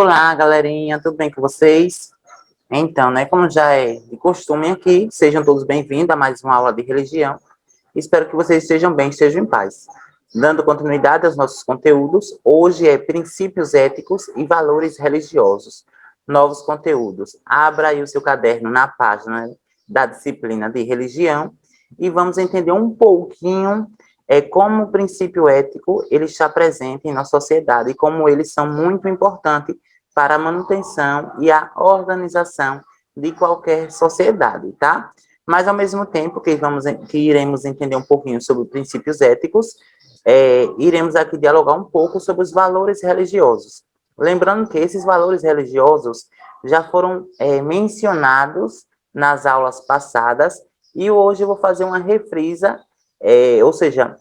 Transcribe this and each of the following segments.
Olá, galerinha, tudo bem com vocês? Então, né, como já é de costume aqui, sejam todos bem-vindos a mais uma aula de religião. Espero que vocês estejam bem, estejam em paz. Dando continuidade aos nossos conteúdos, hoje é princípios éticos e valores religiosos. Novos conteúdos. Abra aí o seu caderno na página da disciplina de religião e vamos entender um pouquinho como o princípio ético ele está presente em nossa sociedade e como eles são muito importantes para a manutenção e a organização de qualquer sociedade, tá? Mas, ao mesmo tempo que iremos entender um pouquinho sobre princípios éticos, iremos aqui dialogar um pouco sobre os valores religiosos. Lembrando que esses valores religiosos já foram mencionados nas aulas passadas e hoje eu vou fazer uma refrisa, ou seja,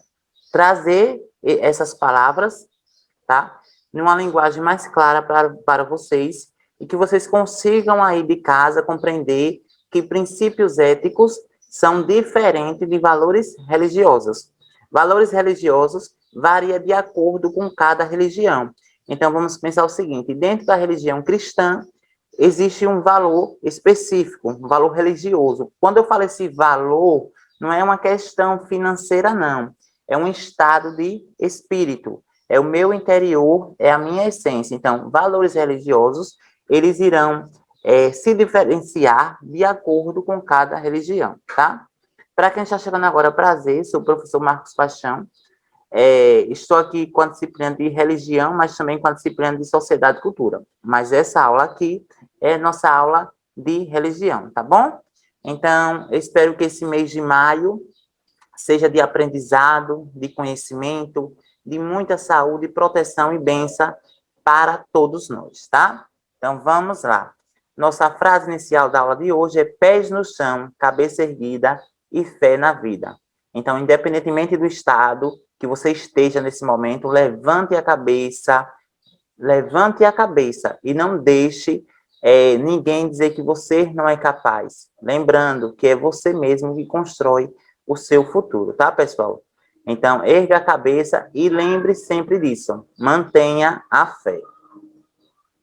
trazer essas palavras, tá? Numa linguagem mais clara para vocês e que vocês consigam aí de casa compreender que princípios éticos são diferentes de valores religiosos. Valores religiosos varia de acordo com cada religião. Então, vamos pensar o seguinte, dentro da religião cristã, existe um valor específico, um valor religioso. Quando eu falo esse valor, não é uma questão financeira, não. É um estado de espírito. É o meu interior, é a minha essência. Então, valores religiosos, eles irão se diferenciar de acordo com cada religião, tá? Para quem está chegando agora, prazer, sou o professor Marcos Paixão. Estou aqui com a disciplina de religião, mas também com a disciplina de sociedade e cultura. Mas essa aula aqui é nossa aula de religião, tá bom? Então, eu espero que esse mês de maio seja de aprendizado, de conhecimento, de muita saúde, proteção e bênção para todos nós, tá? Então, vamos lá. Nossa frase inicial da aula de hoje é pés no chão, cabeça erguida e fé na vida. Então, independentemente do estado que você esteja nesse momento, levante a cabeça e não deixe ninguém dizer que você não é capaz. Lembrando que é você mesmo que constrói o seu futuro, tá, pessoal? Então, erga a cabeça e lembre sempre disso. Mantenha a fé.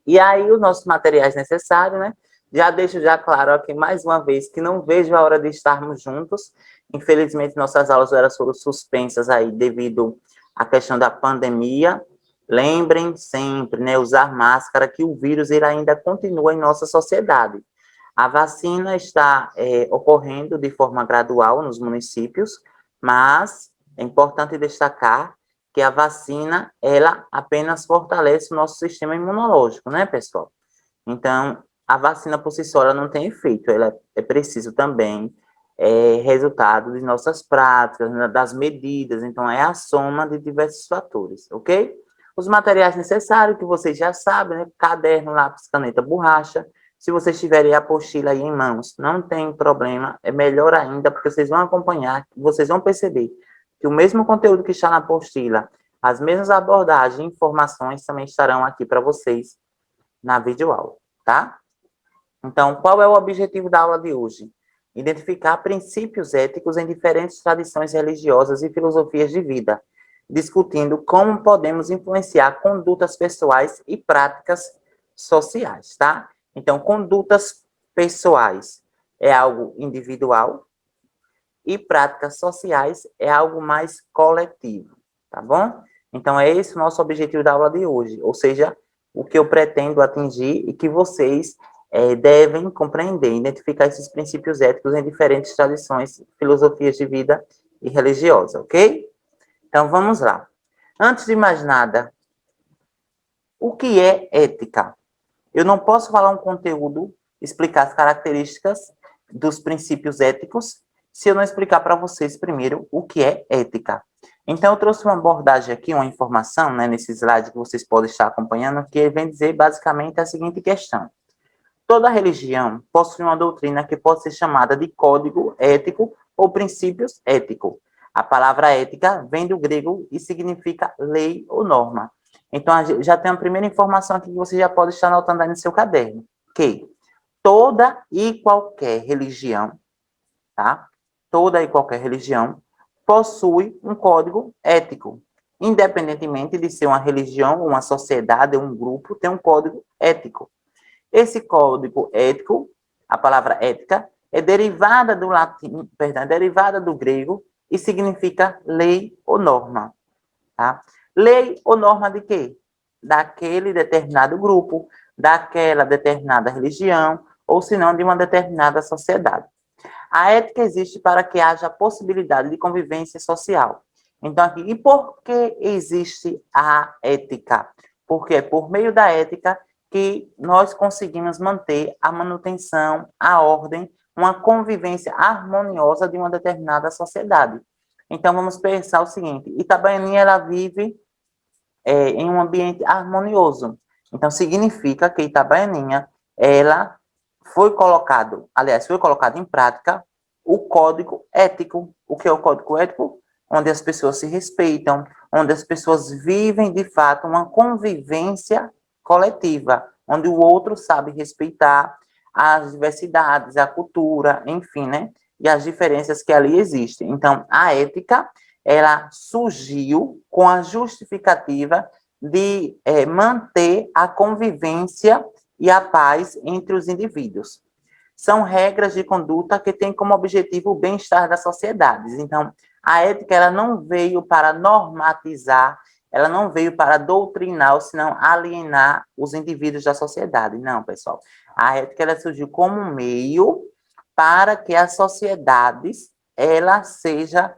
E aí, os nossos materiais necessários, né? Já deixo já claro aqui mais uma vez que não vejo a hora de estarmos juntos. Infelizmente, nossas aulas foram suspensas aí devido à questão da pandemia. Lembrem sempre, né, usar máscara, que o vírus ele ainda continua em nossa sociedade. A vacina está ocorrendo de forma gradual nos municípios, mas é importante destacar que a vacina, ela apenas fortalece o nosso sistema imunológico, né, pessoal? Então, a vacina por si só ela não tem efeito, ela é preciso também resultado de nossas práticas, né, das medidas, então é a soma de diversos fatores, ok? Os materiais necessários, que vocês já sabem, né? Caderno, lápis, caneta, borracha. Se vocês tiverem a apostila aí em mãos, não tem problema, é melhor ainda, porque vocês vão acompanhar, vocês vão perceber que o mesmo conteúdo que está na apostila, as mesmas abordagens e informações também estarão aqui para vocês na videoaula, tá? Então, qual é o objetivo da aula de hoje? Identificar princípios éticos em diferentes tradições religiosas e filosofias de vida, discutindo como podemos influenciar condutas pessoais e práticas sociais, tá? Então, condutas pessoais é algo individual e práticas sociais é algo mais coletivo, tá bom? Então, é esse o nosso objetivo da aula de hoje, ou seja, o que eu pretendo atingir e que vocês devem compreender, identificar esses princípios éticos em diferentes tradições, filosofias de vida e religiosas, ok? Então, vamos lá. Antes de mais nada, o que é ética? Eu não posso falar um conteúdo, explicar as características dos princípios éticos, se eu não explicar para vocês primeiro o que é ética. Então, eu trouxe uma abordagem aqui, uma informação, né, nesse slide que vocês podem estar acompanhando, que vem dizer basicamente a seguinte questão. Toda religião possui uma doutrina que pode ser chamada de código ético ou princípios éticos. A palavra ética vem do grego e significa lei ou norma. Então, já tem a primeira informação aqui que você já pode estar anotando aí no seu caderno, que toda e qualquer religião, tá? Toda e qualquer religião possui um código ético. independentemente de ser uma religião, uma sociedade, um grupo, tem um código ético. Esse código ético, a palavra ética, é derivada do latim, perdão, derivada do grego e significa lei ou norma. Tá? Lei ou norma de quê? Daquele determinado grupo, daquela determinada religião, ou se não, de uma determinada sociedade. A ética existe para que haja possibilidade de convivência social. Então, aqui, e por que existe a ética? Porque é por meio da ética que nós conseguimos manter a manutenção, a ordem, uma convivência harmoniosa de uma determinada sociedade. Então, vamos pensar o seguinte: Itabaianinha, ela vive em um ambiente harmonioso. Então, significa que Itabaianinha, ela foi colocado em prática o código ético. O que é o código ético? Onde as pessoas se respeitam, onde as pessoas vivem, de fato, uma convivência coletiva, onde o outro sabe respeitar as diversidades, a cultura, enfim, né? E as diferenças que ali existem. Então, a ética, ela surgiu com a justificativa de manter a convivência e a paz entre os indivíduos. São regras de conduta que têm como objetivo o bem-estar das sociedades. Então, a ética, ela não veio para normatizar, ela não veio para doutrinar, ou senão alienar os indivíduos da sociedade. Não, pessoal. A ética, ela surgiu como um meio para que as sociedades, ela seja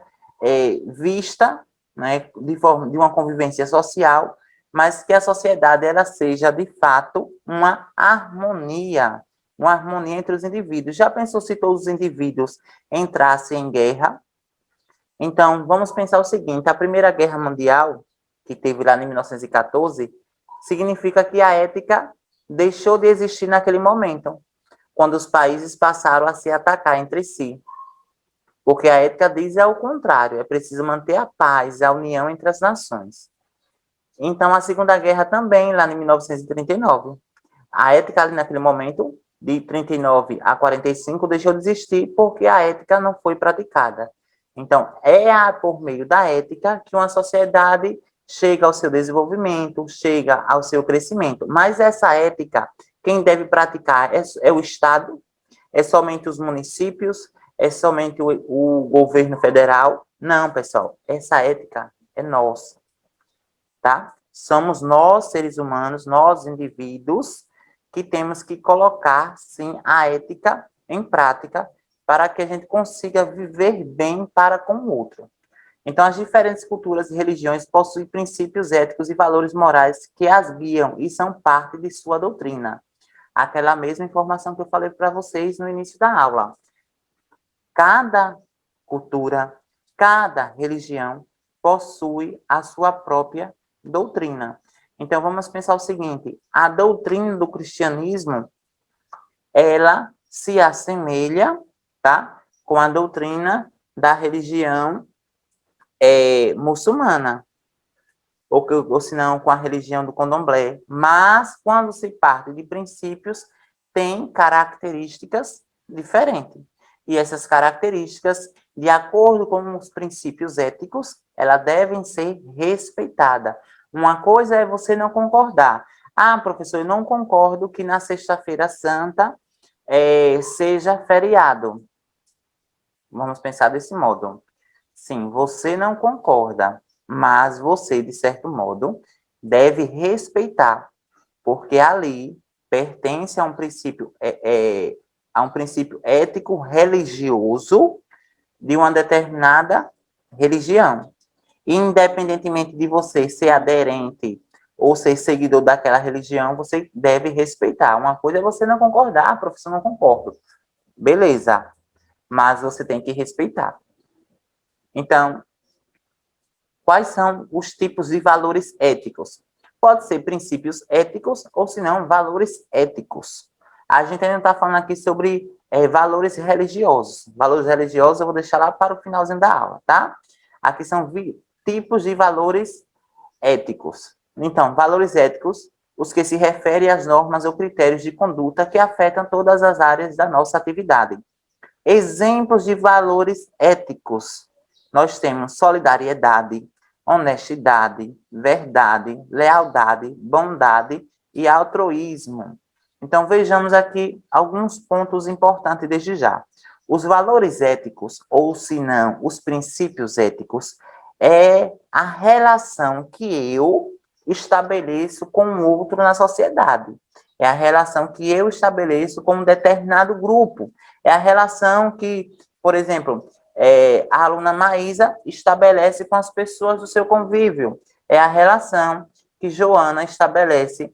vista, né, de uma convivência social, mas que a sociedade, ela seja, de fato, uma harmonia entre os indivíduos. Já pensou se todos os indivíduos entrassem em guerra? Então, vamos pensar o seguinte: a Primeira Guerra Mundial, que teve lá em 1914, significa que a ética deixou de existir naquele momento, quando os países passaram a se atacar entre si. Porque a ética diz ao contrário, é preciso manter a paz, a união entre as nações. Então, a Segunda Guerra também, lá em 1939. A ética ali naquele momento, de 39 a 45, deixou de existir porque a ética não foi praticada. Então, por meio da ética que uma sociedade chega ao seu desenvolvimento, chega ao seu crescimento. Mas essa ética, quem deve praticar é o Estado, é somente os municípios, é somente o governo federal? Não, pessoal, essa ética é nossa, tá? Somos nós, seres humanos, nós, indivíduos, que temos que colocar, sim, a ética em prática para que a gente consiga viver bem para com o outro. Então, as diferentes culturas e religiões possuem princípios éticos e valores morais que as guiam e são parte de sua doutrina. Aquela mesma informação que eu falei para vocês no início da aula. Cada cultura, cada religião possui a sua própria doutrina. Então, vamos pensar o seguinte: a doutrina do cristianismo, ela se assemelha, tá, com a doutrina da religião muçulmana, ou se não, com a religião do candomblé. Mas, quando se parte de princípios, tem características diferentes. E essas características, de acordo com os princípios éticos, elas devem ser respeitadas. Uma coisa é você não concordar. Ah, professor, eu não concordo que na Sexta-feira Santa seja feriado. Vamos pensar desse modo. Sim, você não concorda, mas você, de certo modo, deve respeitar, porque ali pertence a um princípio ético religioso de uma determinada religião. Independentemente de você ser aderente ou ser seguidor daquela religião, você deve respeitar. Uma coisa é você não concordar, professor, não concordo. Beleza, mas você tem que respeitar. Então, quais são os tipos de valores éticos? Pode ser princípios éticos ou, se não, valores éticos. A gente ainda está falando aqui sobre valores religiosos. Valores religiosos eu vou deixar lá para o finalzinho da aula, tá? Aqui são tipos de valores éticos. Então, valores éticos, os que se referem às normas ou critérios de conduta que afetam todas as áreas da nossa atividade. Exemplos de valores éticos. Nós temos solidariedade, honestidade, verdade, lealdade, bondade e altruísmo. Então, vejamos aqui alguns pontos importantes desde já. Os valores éticos, ou se não, os princípios éticos, é a relação que eu estabeleço com o outro na sociedade. É a relação que eu estabeleço com um determinado grupo. É a relação que, por exemplo, a aluna Maísa estabelece com as pessoas do seu convívio. É a relação que Joana estabelece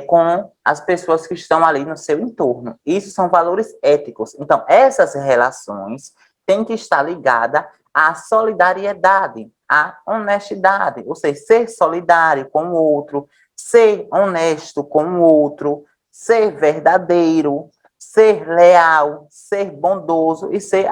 com as pessoas que estão ali no seu entorno. Isso são valores éticos. Então, essas relações têm que estar ligadas à solidariedade, à honestidade, ou seja, ser solidário com o outro, ser honesto com o outro, ser verdadeiro, ser leal, ser bondoso e ser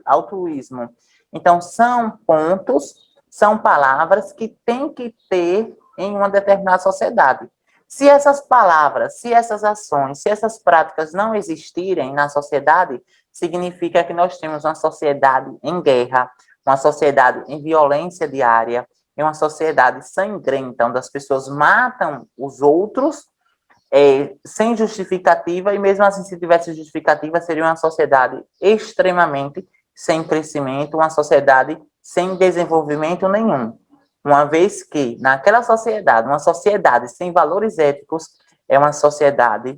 altruísmo. Então, são pontos, são palavras que tem que ter em uma determinada sociedade. Se essas palavras, se essas ações, se essas práticas não existirem na sociedade, significa que nós temos uma sociedade em guerra, uma sociedade em violência diária, uma sociedade sangrenta, onde as pessoas matam os outros sem justificativa, e mesmo assim, se tivesse justificativa, seria uma sociedade extremamente sem crescimento, uma sociedade sem desenvolvimento nenhum. Uma vez que, naquela sociedade, uma sociedade sem valores éticos é uma sociedade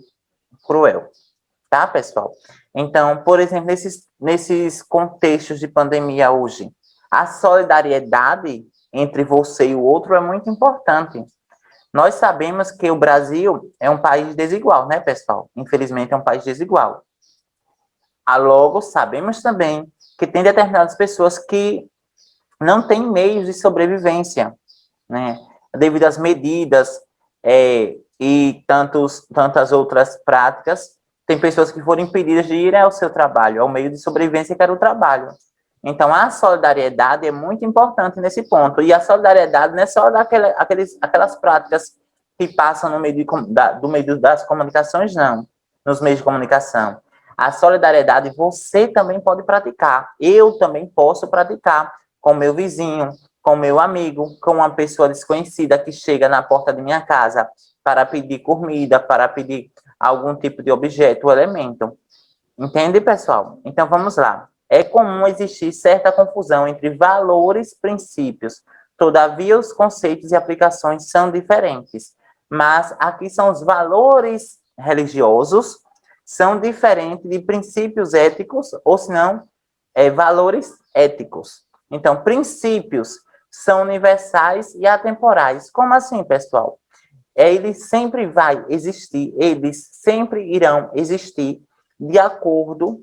cruel. Tá, pessoal? Então, por exemplo, nesses contextos de pandemia hoje, a solidariedade entre você e o outro é muito importante. Nós sabemos que o Brasil é um país desigual, né, pessoal? Infelizmente, é um país desigual. Logo, sabemos também que tem determinadas pessoas que não têm meios de sobrevivência, né? Devido às medidas e tantas outras práticas, tem pessoas que foram impedidas de ir ao seu trabalho, ao meio de sobrevivência que era o trabalho. Então, a solidariedade é muito importante nesse ponto. E a solidariedade não é só aquelas práticas que passam no meio do meio das comunicações, não. Nos meios de comunicação. A solidariedade você também pode praticar. Eu também posso praticar com meu vizinho, com meu amigo, com uma pessoa desconhecida que chega na porta de minha casa para pedir comida, para pedir algum tipo de objeto ou elemento. Entende, pessoal? Então, vamos lá. É comum existir certa confusão entre valores e princípios. Todavia, os conceitos e aplicações são diferentes. Mas aqui são os valores religiosos, são diferentes de princípios éticos, ou se não, valores éticos. Então, princípios são universais e atemporais. Como assim, pessoal? Eles sempre vai existir, eles sempre irão existir de acordo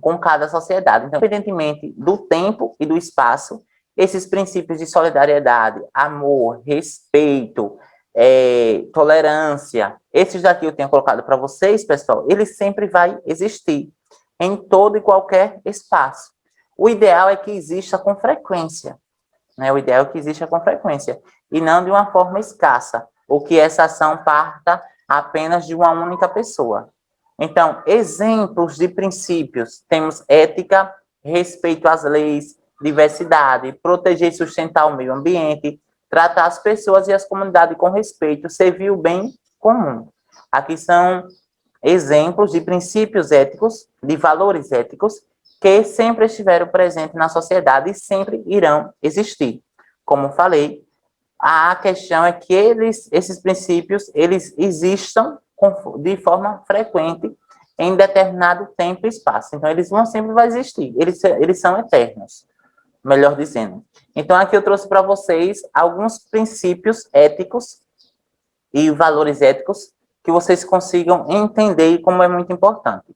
com cada sociedade. Então, independentemente do tempo e do espaço, esses princípios de solidariedade, amor, respeito, tolerância, esses daqui eu tenho colocado para vocês, pessoal, eles sempre vai existir em todo e qualquer espaço. O ideal é que exista com frequência, né? O ideal é que exista com frequência, e não de uma forma escassa, ou que essa ação parta apenas de uma única pessoa. Então, exemplos de princípios, temos ética, respeito às leis, diversidade, proteger e sustentar o meio ambiente, tratar as pessoas e as comunidades com respeito, servir o bem comum. Aqui são exemplos de princípios éticos, de valores éticos, que sempre estiveram presentes na sociedade e sempre irão existir. Como falei, a questão é que esses princípios, eles existam de forma frequente em determinado tempo e espaço. Então, eles vão sempre vai existir. Eles são eternos, melhor dizendo. Então, aqui eu trouxe para vocês alguns princípios éticos e valores éticos que vocês consigam entender como é muito importante.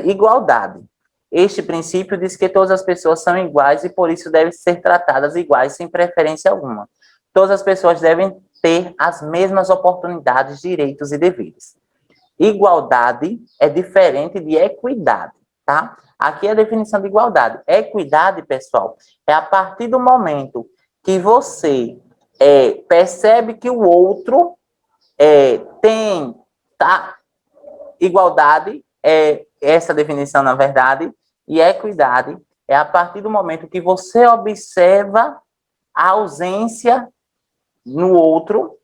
Igualdade. Este princípio diz que todas as pessoas são iguais e, por isso, devem ser tratadas iguais, sem preferência alguma. Todas as pessoas devem ter as mesmas oportunidades, direitos e deveres. Igualdade é diferente de equidade, tá? Aqui é a definição de igualdade. Equidade, pessoal, é a partir do momento que você percebe que o outro tem igualdade, essa definição, na verdade, e equidade é a partir do momento que você observa a ausência no outro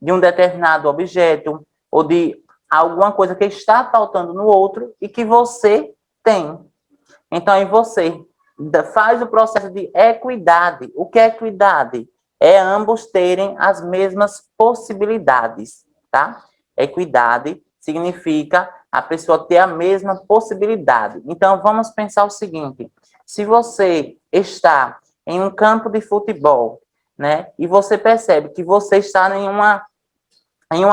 de um determinado objeto ou de alguma coisa que está faltando no outro e que você tem. Então, aí você faz o processo de equidade. O que é equidade? É ambos terem as mesmas possibilidades, tá? Equidade significa a pessoa ter a mesma possibilidade. Então, vamos pensar o seguinte: se você está em um campo de futebol, né, e você percebe que você está em uma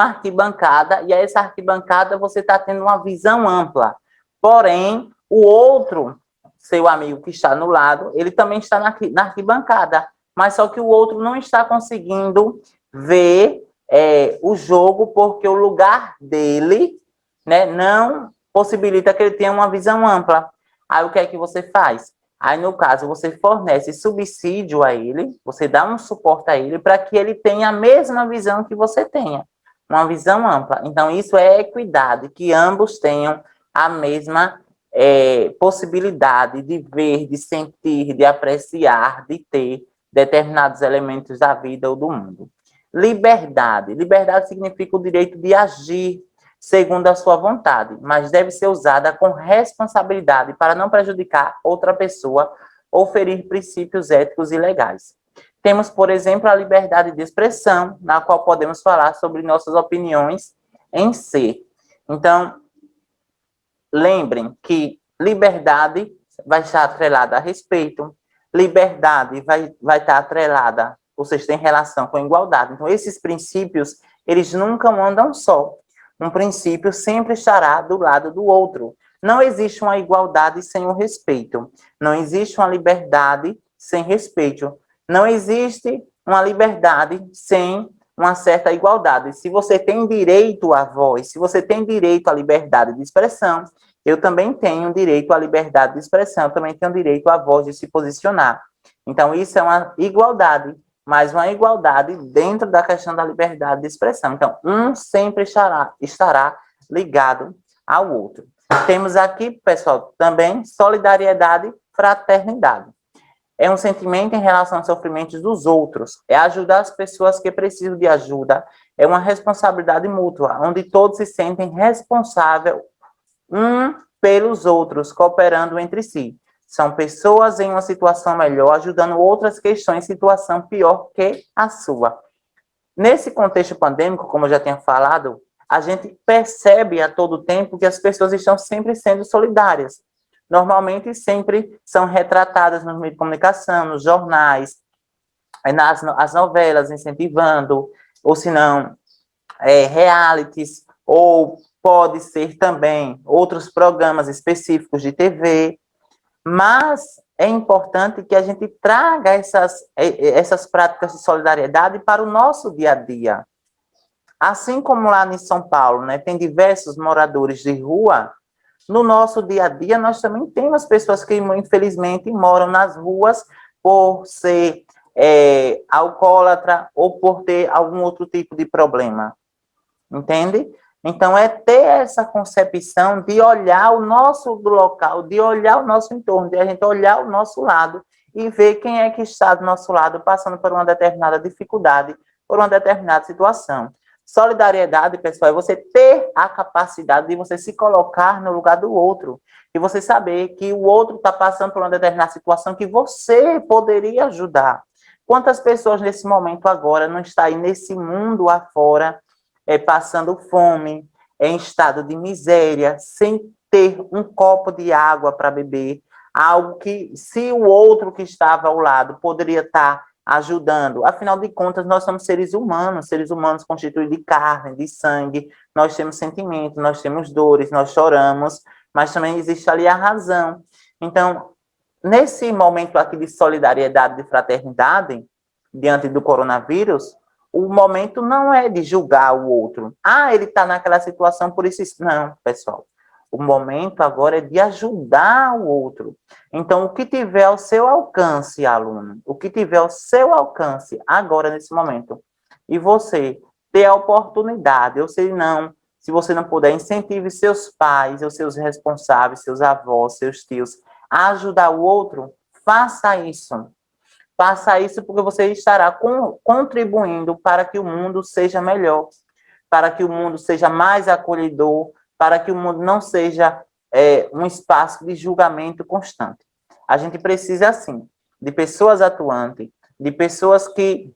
arquibancada, e a essa arquibancada você está tendo uma visão ampla. Porém, o outro, seu amigo que está no lado, ele também está na arquibancada, mas só que o outro não está conseguindo ver o jogo porque o lugar dele, né, não possibilita que ele tenha uma visão ampla. Aí o que é que você faz? Aí, no caso, você fornece subsídio a ele, você dá um suporte a ele para que ele tenha a mesma visão que você tenha, uma visão ampla. Então, isso é equidade, que ambos tenham a mesma possibilidade de ver, de sentir, de apreciar, de ter determinados elementos da vida ou do mundo. Liberdade. Liberdade significa o direito de agir segundo a sua vontade, mas deve ser usada com responsabilidade para não prejudicar outra pessoa ou ferir princípios éticos e legais. Temos, por exemplo, a liberdade de expressão, na qual podemos falar sobre nossas opiniões em si. Então, lembrem que liberdade vai estar atrelada a respeito, liberdade vai estar atrelada, vocês têm relação com igualdade. Então, esses princípios, eles nunca andam só. Um princípio sempre estará do lado do outro. Não existe uma igualdade sem o respeito. Não existe uma liberdade sem respeito. Não existe uma liberdade sem uma certa igualdade. Se você tem direito à voz, se você tem direito à liberdade de expressão, eu também tenho direito à liberdade de expressão, eu também tenho direito à voz de se posicionar. Então, isso é uma igualdade, mas uma igualdade dentro da questão da liberdade de expressão. Então, um sempre estará ligado ao outro. Temos aqui, pessoal, também solidariedade, fraternidade. É um sentimento em relação aos sofrimentos dos outros, é ajudar as pessoas que precisam de ajuda, é uma responsabilidade mútua, onde todos se sentem responsáveis um pelos outros, cooperando entre si. São pessoas em uma situação melhor, ajudando outras que estão em situação pior que a sua. Nesse contexto pandêmico, como eu já tinha falado, a gente percebe a todo tempo que as pessoas estão sempre sendo solidárias. Normalmente, sempre são retratadas nos meios de comunicação, nos jornais, as novelas incentivando, ou se não, realities, ou pode ser também outros programas específicos de TV, mas é importante que a gente traga essas práticas de solidariedade para o nosso dia a dia. Assim como lá em São Paulo, né, tem diversos moradores de rua, no nosso dia a dia nós também temos pessoas que, infelizmente, moram nas ruas por ser alcoólatra ou por ter algum outro tipo de problema. Entende? Então, é ter essa concepção de olhar o nosso local, de olhar o nosso entorno, de a gente olhar o nosso lado e ver quem é que está do nosso lado passando por uma determinada dificuldade, por uma determinada situação. Solidariedade, pessoal, é você ter a capacidade de você se colocar no lugar do outro e você saber que o outro está passando por uma determinada situação que você poderia ajudar. Quantas pessoas nesse momento agora não estão aí nesse mundo afora, passando fome, em estado de miséria, sem ter um copo de água para beber, algo que, se o outro que estava ao lado poderia estar ajudando. Afinal de contas, nós somos seres humanos constituídos de carne, de sangue, nós temos sentimentos, nós temos dores, nós choramos, mas também existe ali a razão. Então, nesse momento aqui de solidariedade, de fraternidade, diante do coronavírus, o momento não é de julgar o outro. Ah, ele está naquela situação, por isso... Não, pessoal. O momento agora é de ajudar o outro. Então, o que tiver ao seu alcance, aluno, o que tiver ao seu alcance agora, nesse momento, e você ter a oportunidade, ou se você não puder, incentive seus pais, ou seus responsáveis, seus avós, seus tios, a ajudar o outro, faça isso. Faça isso porque você estará contribuindo para que o mundo seja melhor, para que o mundo seja mais acolhedor, para que o mundo não seja um espaço de julgamento constante. A gente precisa, assim, de pessoas atuantes, de pessoas que,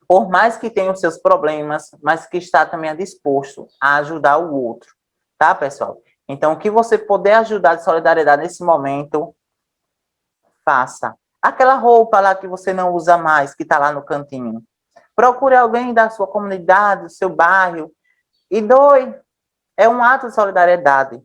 por mais que tenham seus problemas, mas que está também disposto a ajudar o outro, tá, pessoal? Então, o que você puder ajudar de solidariedade nesse momento, faça. Aquela roupa lá que você não usa mais, que está lá no cantinho. Procure alguém da sua comunidade, do seu bairro, e doe. É um ato de solidariedade,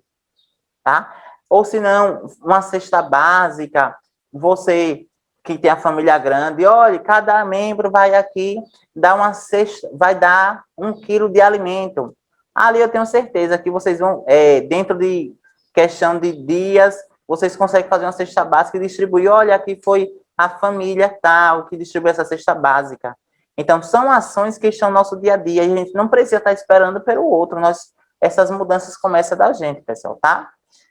tá? Ou se não, uma cesta básica, você que tem a família grande, olha, cada membro vai aqui dar uma cesta, vai dar 1 quilo de alimento. Ali eu tenho certeza que vocês vão, dentro de questão de dias, vocês conseguem fazer uma cesta básica e distribuir. Olha, aqui foi a família tal que distribuiu essa cesta básica. Então, são ações que estão no nosso dia a dia e a gente não precisa estar esperando pelo outro. Essas mudanças começam da gente, pessoal, tá?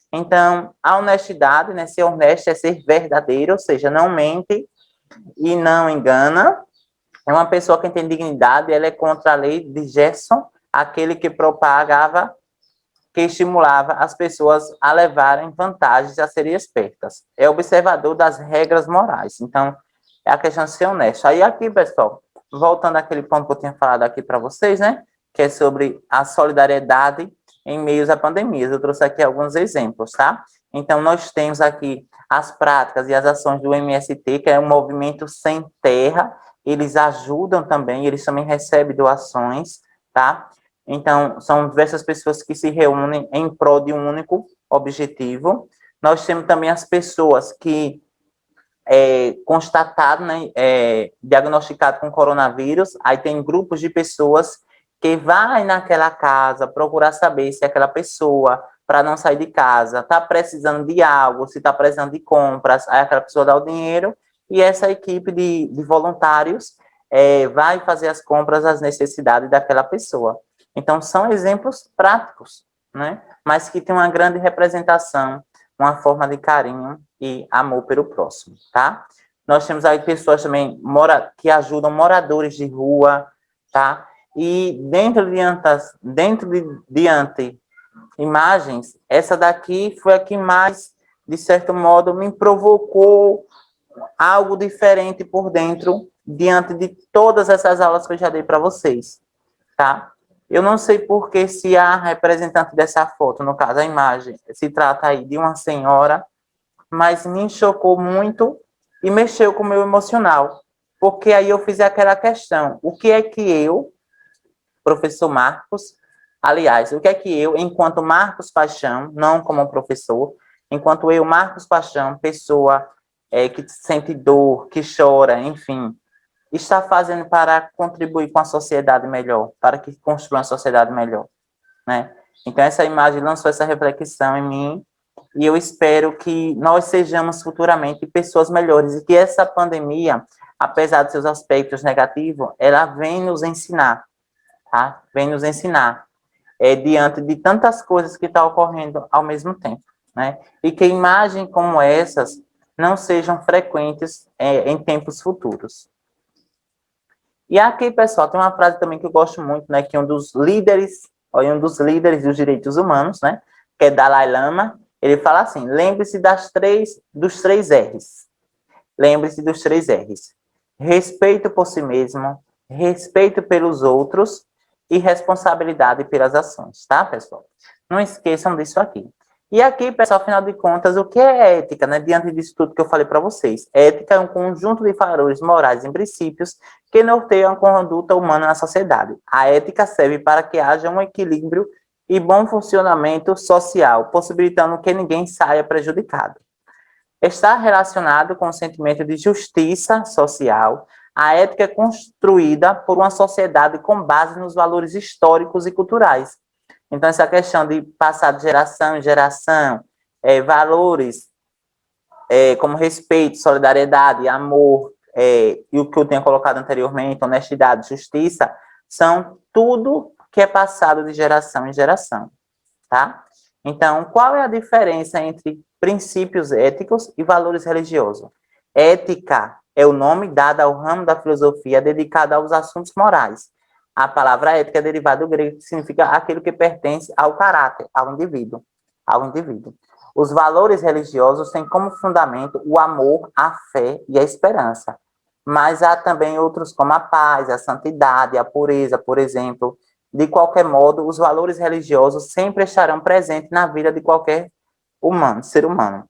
Então, a honestidade, né? Ser honesto é ser verdadeiro, ou seja, não mente e não engana. É uma pessoa que tem dignidade, ela é contra a lei de Gerson, aquele que propagava, que estimulava as pessoas a levarem vantagens, a serem espertas. É observador das regras morais. Então, é a questão de ser honesto. Aí aqui, pessoal, voltando àquele ponto que eu tinha falado aqui para vocês, né? Que é sobre a solidariedade em meio à pandemia. Eu trouxe aqui alguns exemplos, tá? Então, nós temos aqui as práticas e as ações do MST, que é um movimento sem terra. Eles ajudam também, eles também recebem doações, tá? Então, são diversas pessoas que se reúnem em prol de um único objetivo. Nós temos também as pessoas que constatado, né, diagnosticado com coronavírus, aí tem grupos de pessoas que vai naquela casa procurar saber se aquela pessoa, para não sair de casa, está precisando de algo, se está precisando de compras, aí aquela pessoa dá o dinheiro e essa equipe de voluntários vai fazer as compras às necessidades daquela pessoa. Então, são exemplos práticos, né, mas que tem uma grande representação, uma forma de carinho e amor pelo próximo, tá? Nós temos aí pessoas também que ajudam moradores de rua, tá? E diante imagens, essa daqui foi a que mais, de certo modo, me provocou algo diferente por dentro, diante de todas essas aulas que eu já dei para vocês, tá? Eu não sei por que se a representante dessa foto, no caso a imagem, se trata aí de uma senhora, mas me chocou muito e mexeu com o meu emocional, porque aí eu fiz aquela questão, o que é que eu, professor Marcos, aliás, o que é que eu, enquanto Marcos Paixão, não como professor, enquanto eu, Marcos Paixão, pessoa que sente dor, que chora, enfim, está fazendo para contribuir com a sociedade melhor, para que construa uma sociedade melhor, né? Então, essa imagem lançou essa reflexão em mim, e eu espero que nós sejamos futuramente pessoas melhores, e que essa pandemia, apesar de seus aspectos negativos, ela vem nos ensinar, tá? Vem nos ensinar, diante de tantas coisas que estão ocorrendo ao mesmo tempo, né? E que imagens como essas não sejam frequentes em tempos futuros. E aqui, pessoal, tem uma frase também que eu gosto muito, né, que é um dos líderes dos direitos humanos, né, que é Dalai Lama. Ele fala assim: lembre-se dos três R's. Lembre-se dos três R's. Respeito por si mesmo, respeito pelos outros e responsabilidade pelas ações, tá, pessoal? Não esqueçam disso aqui. E aqui, pessoal, afinal de contas, o que é ética, né? Diante disso tudo que eu falei para vocês. Ética é um conjunto de valores morais e princípios que norteiam a conduta humana na sociedade. A ética serve para que haja um equilíbrio e bom funcionamento social, possibilitando que ninguém saia prejudicado. Está relacionado com o sentimento de justiça social. A ética é construída por uma sociedade com base nos valores históricos e culturais. Então, essa questão de passar de geração em geração, valores como respeito, solidariedade, amor, e o que eu tenho colocado anteriormente, honestidade, justiça, são tudo que é passado de geração em geração, tá? Então, qual é a diferença entre princípios éticos e valores religiosos? Ética é o nome dado ao ramo da filosofia dedicado aos assuntos morais. A palavra ética é derivada do grego, que significa aquilo que pertence ao caráter, ao indivíduo. Ao indivíduo. Os valores religiosos têm como fundamento o amor, a fé e a esperança. Mas há também outros como a paz, a santidade, a pureza, por exemplo. De qualquer modo, os valores religiosos sempre estarão presentes na vida de qualquer humano, ser humano,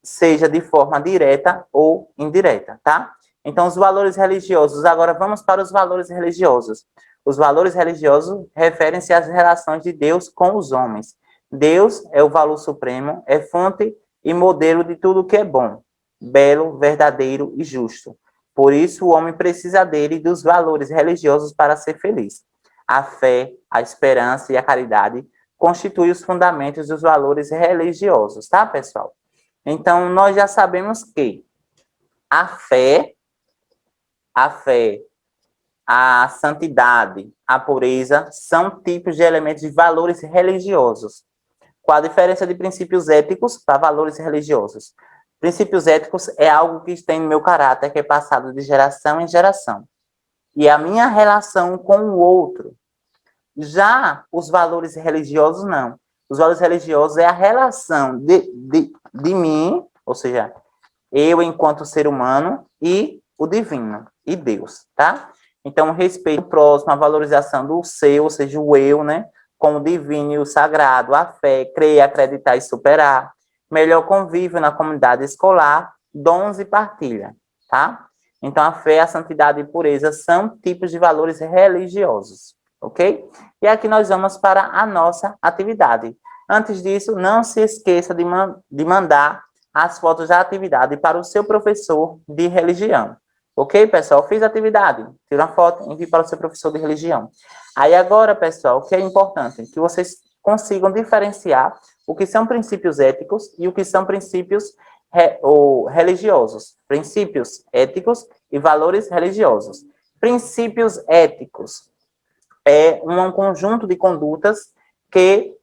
seja de forma direta ou indireta, tá? Então, os valores religiosos, agora vamos para os valores religiosos. Os valores religiosos referem-se às relações de Deus com os homens. Deus é o valor supremo, é fonte e modelo de tudo que é bom, belo, verdadeiro e justo. Por isso, o homem precisa dele e dos valores religiosos para ser feliz. A fé, a esperança e a caridade constituem os fundamentos dos valores religiosos, tá, pessoal? Então, nós já sabemos que a fé, a santidade, a pureza são tipos de elementos de valores religiosos. Qual a diferença de princípios éticos para valores religiosos? Princípios éticos é algo que tem no meu caráter, que é passado de geração em geração. E a minha relação com o outro. Já os valores religiosos, não. Os valores religiosos é a relação de mim, ou seja, eu enquanto ser humano, e o divino, e Deus, tá? Então, o respeito ao próximo, a valorização do seu, ou seja, o eu, né? Com o divino e o sagrado, a fé, crer, acreditar e superar, melhor convívio na comunidade escolar, dons e partilha, tá? Então, a fé, a santidade e pureza são tipos de valores religiosos, ok? E aqui nós vamos para a nossa atividade. Antes disso, não se esqueça de mandar as fotos da atividade para o seu professor de religião. Ok, pessoal? Fiz a atividade. Tira uma foto, envie para o seu professor de religião. Aí agora, pessoal, o que é importante? Que vocês consigam diferenciar o que são princípios éticos e o que são princípios religiosos. Princípios éticos e valores religiosos. Princípios éticos é um conjunto de condutas que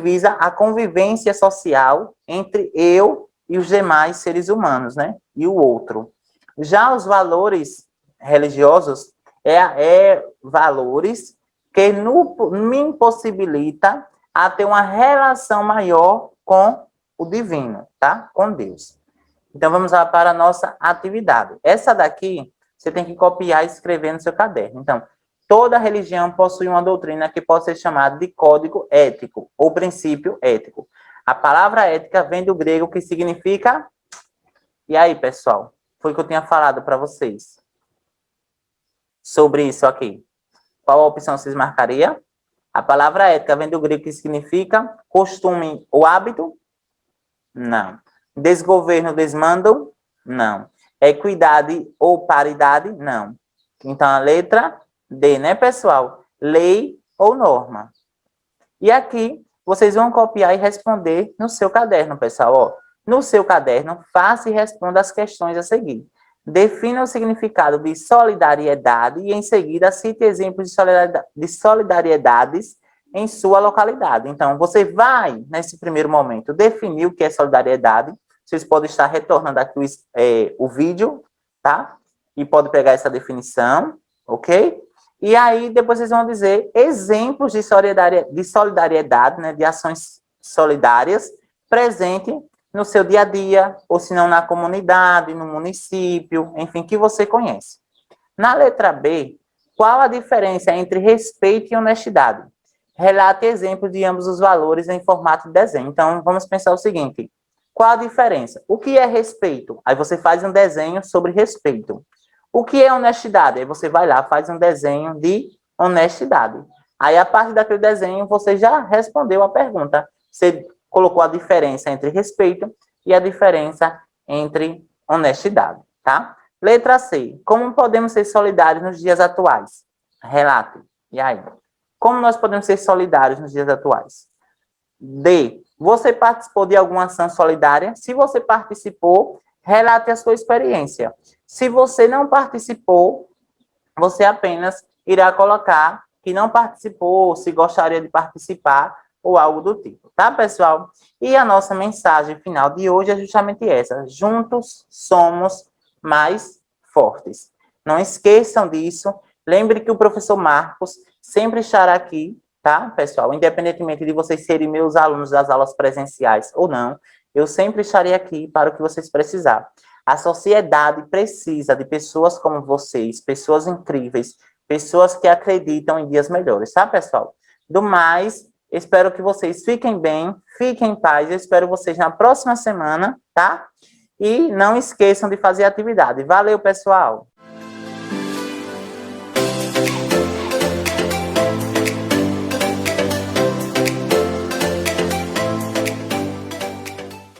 visa a convivência social entre eu e os demais seres humanos, né? E o outro. Já os valores religiosos é valores que me impossibilita a ter uma relação maior com o divino, tá? Com Deus. Então, vamos lá para a nossa atividade. Essa daqui, você tem que copiar e escrever no seu caderno. Então, toda religião possui uma doutrina que pode ser chamada de código ético ou princípio ético. A palavra ética vem do grego, que significa... E aí, pessoal? Foi o que eu tinha falado para vocês sobre isso aqui. Qual a opção vocês marcariam? A palavra ética vem do grego, que significa costume ou hábito? Não. Desgoverno, desmando? Não. Equidade ou paridade? Não. Então, a letra D, né, pessoal? Lei ou norma. E aqui, vocês vão copiar e responder no seu caderno, pessoal. Ó, no seu caderno, faça e responda as questões a seguir. Defina o significado de solidariedade e, em seguida, cite exemplos de solidariedades em sua localidade. Então, você vai, nesse primeiro momento, definir o que é solidariedade. Vocês podem estar retornando aqui o vídeo, tá? E pode pegar essa definição, ok? E aí, depois vocês vão dizer exemplos de solidariedade, né, de ações solidárias presente no seu dia a dia, ou se não na comunidade, no município, enfim, que você conhece. Na letra B, qual a diferença entre respeito e honestidade? Relate exemplos de ambos os valores em formato de desenho. Então, vamos pensar o seguinte: qual a diferença? O que é respeito? Aí você faz um desenho sobre respeito. O que é honestidade? Aí você vai lá, faz um desenho de honestidade. Aí, a partir daquele desenho, você já respondeu a pergunta. Você colocou a diferença entre respeito e a diferença entre honestidade, tá? Letra C. Como podemos ser solidários nos dias atuais? Relate. E aí? Como nós podemos ser solidários nos dias atuais? D. Você participou de alguma ação solidária? Se você participou, relate a sua experiência. Se você não participou, você apenas irá colocar que não participou, se gostaria de participar, ou algo do tipo, tá, pessoal? E a nossa mensagem final de hoje é justamente essa: juntos somos mais fortes. Não esqueçam disso. Lembre que o professor Marcos sempre estará aqui, tá, pessoal? Independentemente de vocês serem meus alunos das aulas presenciais ou não, eu sempre estarei aqui para o que vocês precisarem. A sociedade precisa de pessoas como vocês, pessoas incríveis, pessoas que acreditam em dias melhores, tá, pessoal? Do mais, espero que vocês fiquem bem, fiquem em paz. Eu espero vocês na próxima semana, tá? E não esqueçam de fazer atividade. Valeu, pessoal!